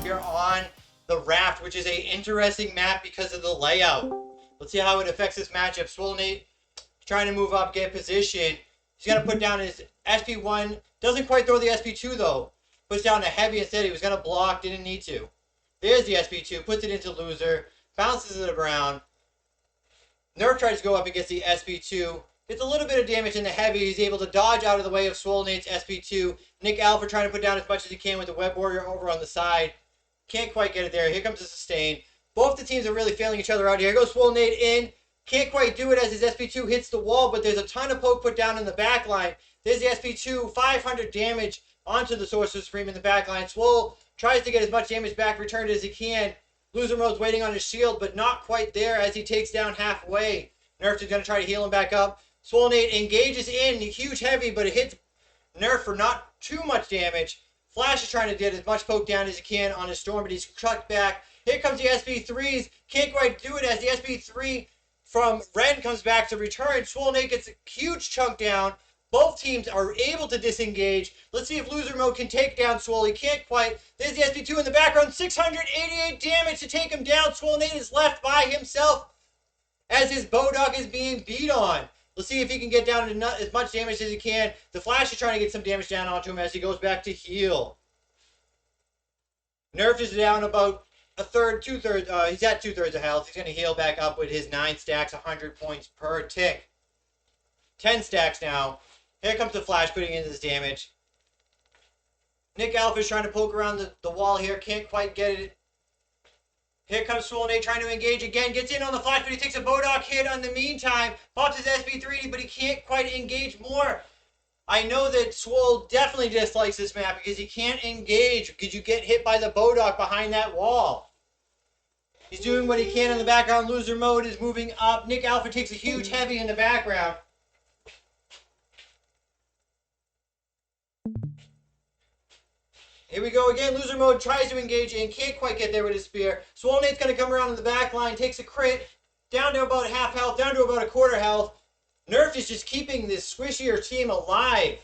here on the Raft, which is a interesting map because of the layout. Let's see how it affects this matchup. Swolnate trying to move up, get position. He's going to put down his SP1. Doesn't quite throw the SP2 though. Puts down a heavy instead. He was going to block, didn't need to. There's the SP2, puts it into loser, bounces to the ground. Nerf tries to go up against the SP2. Gets a little bit of damage in the heavy. He's able to dodge out of the way of Swolnate's SP2. NickAlpha trying to put down as much as he can with the Web Warrior over on the side. Can't quite get it there. Here comes the sustain. Both the teams are really failing each other out here. Here goes Swolnate in. Can't quite do it as his SP2 hits the wall, but there's a ton of poke put down in the back line. There's the SP2, 500 damage onto the Sorcerer Supreme in the back line. Swole tries to get as much damage back returned as he can. Loser Mode's waiting on his shield, but not quite there as he takes down halfway. Nerfed is going to try to heal him back up. Swolnate engages in, huge heavy, but it hits Nerf for not too much damage. Flash is trying to get as much poke down as he can on his Storm, but he's cut back. Here comes the SP3s. Can't quite do it as the SP3 from Ren comes back to return. Swolnate gets a huge chunk down. Both teams are able to disengage. Let's see if Loser Mode can take down Swole. He can't quite. There's the SP2 in the background. 688 damage to take him down. Swolnate is left by himself as his Bodog is being beat on. Let's see if he can get down to as much damage as he can. The Flash is trying to get some damage down onto him as he goes back to heal. Nerfed is down about a third, two-thirds. He's at two-thirds of health. He's going to heal back up with his 9 stacks, 100 points per tick. 10 stacks now. Here comes the Flash putting in his damage. NickAlpha is trying to poke around the wall here. Can't quite get it. Here comes Swolnate trying to engage again. Gets in on the Flash, but he takes a Bodog hit in the meantime. Pops his SP3, but he can't quite engage more. I know that Swole definitely dislikes this map because he can't engage because you get hit by the Bodog behind that wall. He's doing what he can in the background. Loser Mode is moving up. NickAlpha takes a huge heavy in the background. Here we go again. Loser Mode tries to engage in. Can't quite get there with his spear. Swolnate's going to come around in the back line. Takes a crit. Down to about half health. Down to about a quarter health. Nerfed is just keeping this squishier team alive.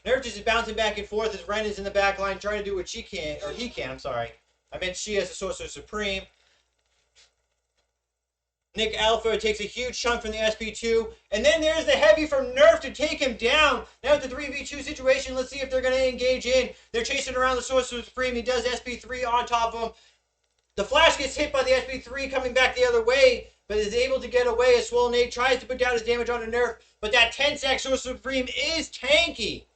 Nerfed is just bouncing back and forth as Ren is in the back line trying to do what she can. Or he can, I'm sorry. I meant she as the Sorcerer Supreme. NickAlpha takes a huge chunk from the SP2. And then there's the heavy from Nerf to take him down. Now it's the 3v2 situation. Let's see if they're going to engage in. They're chasing around the Sorcerer Supreme. He does SP3 on top of him. The Flash gets hit by the SP3 coming back the other way, but is able to get away as Swolnate tries to put down his damage on a Nerf. But that 10-stack Sorcerer Supreme is tanky.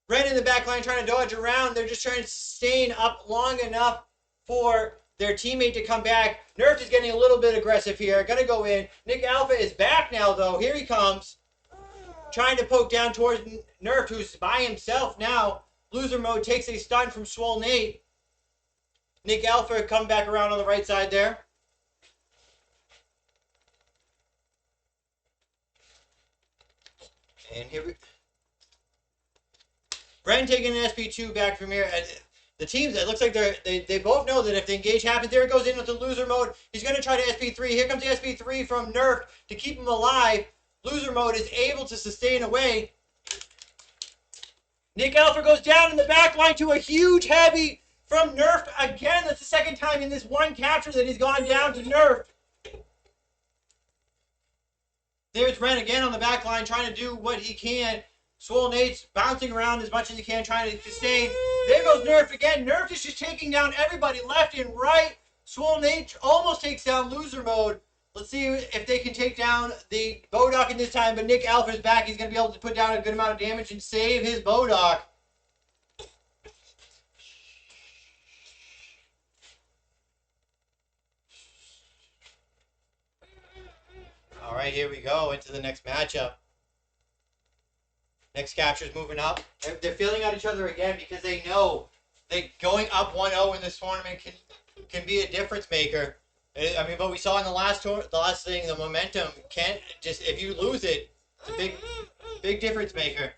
Ren in the back line trying to dodge around. They're just trying to sustain up long enough for their teammate to come back. Nerfed is getting a little bit aggressive here. Gonna go in. NickAlpha is back now, though. Here he comes. Trying to poke down towards Nerfed, who's by himself now. Loser Mode takes a stun from Swolnate. NickAlpha come back around on the right side there. And here we... Ren taking an SP2 back from here. And the teams, it looks like they both know that if the engage happens, there it goes into Loser Mode. He's going to try to SP3. Here comes the SP3 from Nerfed to keep him alive. Loser Mode is able to sustain away. NickAlpha goes down in the back line to a huge heavy from Nerfed again. That's the second time in this one capture that he's gone down to Nerfed. There's Ren again on the back line trying to do what he can. Swolnate's bouncing around as much as he can, trying to sustain. There goes Nerfed again. Nerfed is just taking down everybody left and right. Swolnate almost takes down Loser Mode. Let's see if they can take down the Bodog in this time, but NickAlpha is back. He's going to be able to put down a good amount of damage and save his Bodog. All right, here we go into the next matchup. Next capture is moving up. They're feeling out each other again because they know that going up 1-0 in this tournament can be a difference maker. I mean, but we saw in the last thing, the momentum can't just, if you lose it, it's a big difference maker.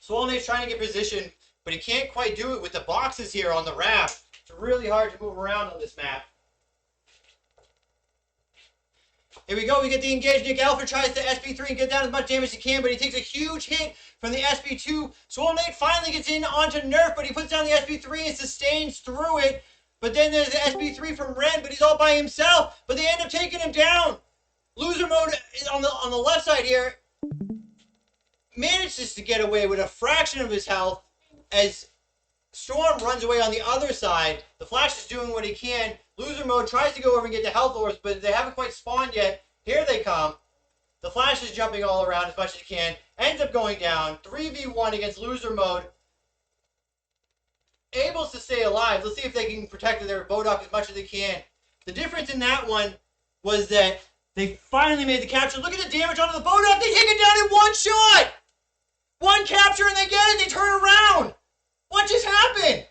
Swolnate's trying to get position, but he can't quite do it with the boxes here on the raft. It's really hard to move around on this map. Here we go. We get the engage. NickAlpha tries to SP3 and get down as much damage as he can, but he takes a huge hit from the SP2. SwoleNate finally gets in onto Nerf, but he puts down the SP3 and sustains through it. But then there's the SP3 from Ren, but he's all by himself. But they end up taking him down. Loser mode is on the left side here manages to get away with a fraction of his health as Storm runs away on the other side. The Flash is doing what he can. Loser mode tries to go over and get the health orbs, but they haven't quite spawned yet. Here they come. The Flash is jumping all around as much as he can. Ends up going down. 3v1 against loser mode. Able to stay alive. Let's see if they can protect their Bodok as much as they can. The difference in that one was that they finally made the capture. Look at the damage onto the Bodok. They take it down in one shot. One capture and they get it. They turn around. What just happened?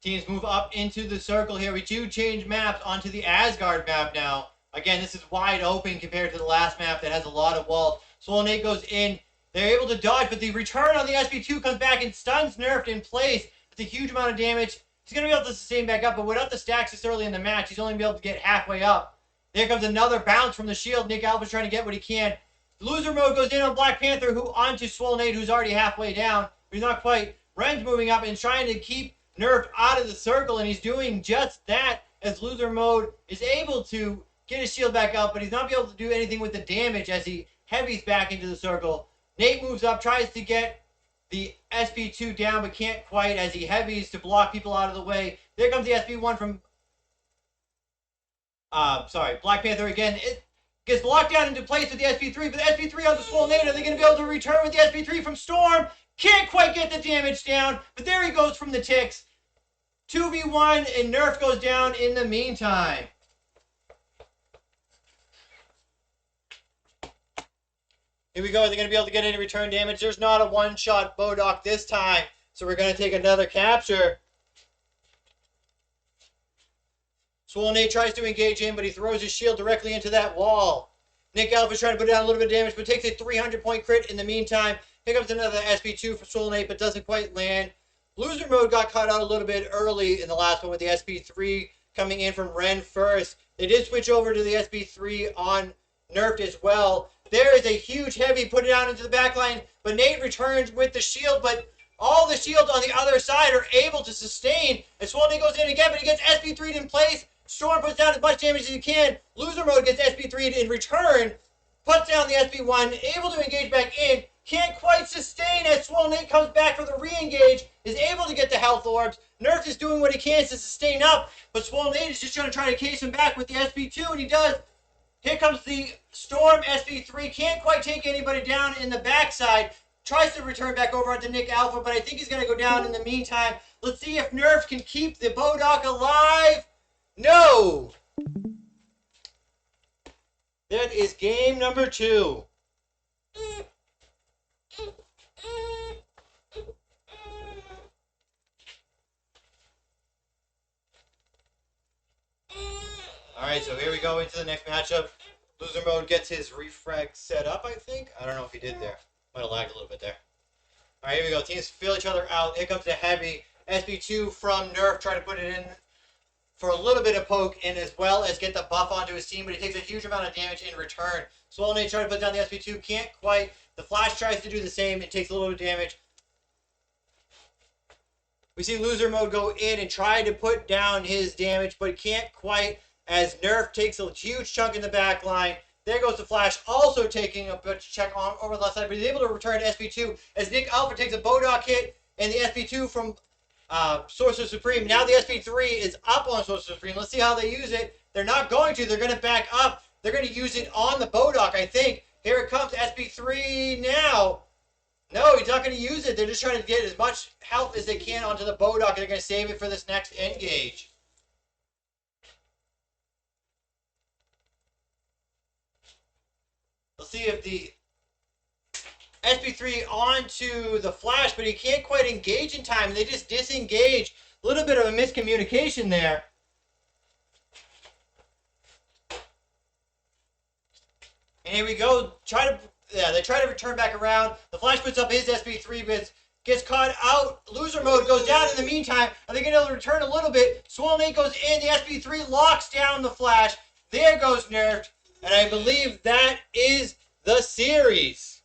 Teams move up into the circle here. We do change maps onto the Asgard map now. Again, this is wide open compared to the last map that has a lot of walls. SwoleNate goes in. They're able to dodge, but the return on the SP2 comes back and stuns Nerfed in place. It's a huge amount of damage. He's going to be able to sustain back up, but without the stacks this early in the match, he's only going to be able to get halfway up. There comes another bounce from the shield. NickAlpha's trying to get what he can. Loser mode goes in on Black Panther, who onto SwoleNate, who's already halfway down. He's not quite. Ren's moving up and trying to keep Nerfed out of the circle, and he's doing just that as loser mode is able to get his shield back up, but he's not able to do anything with the damage as he heavies back into the circle. Nate moves up, tries to get the SP2 down, but can't quite as he heavies to block people out of the way. There comes the SP1 from Black Panther again. It gets locked down into place with the SP3, but the SP3 on the SwoleNate, are they going to be able to return with the SP3 from Storm? Can't quite get the damage down, but there he goes from the ticks. 2v1, and Nerf goes down in the meantime. Here we go. Are they going to be able to get any return damage? There's not a one-shot Bodok this time, so we're going to take another capture. SwoleNate tries to engage in, but he throws his shield directly into that wall. NickAlpha's trying to put down a little bit of damage, but takes a 300-point crit in the meantime. Here comes another SP2 for SwoleNate, but doesn't quite land. Loser mode got caught out a little bit early in the last one with the SP3 coming in from Ren first. They did switch over to the SP3 on Nerfed as well. There is a huge heavy put it out into the back line, but Nate returns with the shield, but all the shields on the other side are able to sustain. And SwoleNate goes in again, but he gets SP3'd in place. Storm puts down as much damage as he can. Loser mode gets SP3'd in return, puts down the SP1, able to engage back in. Can't quite sustain as SwoleNate comes back for the re-engage, is able to get the health orbs. Nerf is doing what he can to sustain up, but SwoleNate is just trying to case him back with the SP2, and he does. Here comes the Storm SP3. Can't quite take anybody down in the backside. Tries to return back over onto NickAlpha, but I think he's going to go down in the meantime. Let's see if Nerf can keep the Bodok alive. No! That is game number 2. Alright, so here we go into the next matchup. Loser mode gets his refrag set up, I think. I don't know if he did there. Might have lagged a little bit there. Alright, here we go. Teams feel each other out. Here comes the heavy SP2 from Nerf, trying to put it in for a little bit of poke and as well as get the buff onto his team, but he takes a huge amount of damage in return. SwoleNate trying to put down the SP2, can't quite. The Flash tries to do the same, it takes a little bit of damage. We see loser mode go in and try to put down his damage, but can't quite as Nerf takes a huge chunk in the back line. There goes the Flash, also taking a butch check on over the left side, but he's able to return SP2 as NickAlpha takes a Bodok hit and the SP2 from Sorcerer Supreme. Now the SP3 is up on Sorcerer Supreme. Let's see how they use it. They're not going to. They're going to back up. They're going to use it on the Bodok, I think. Here it comes, SP3 now. No, he's not going to use it. They're just trying to get as much health as they can onto the Bodok, and they're going to save it for this next engage. Let's see if the SP3 onto the Flash, but he can't quite engage in time. They just disengage. A little bit of a miscommunication there. And here we go. They try to return back around. The Flash puts up his SP3 bits. gets caught out. Loser mode goes down in the meantime. Are they going to return a little bit? Swollen 8 goes in. The SP3 locks down the Flash. There goes Nerfed. And I believe that is the series.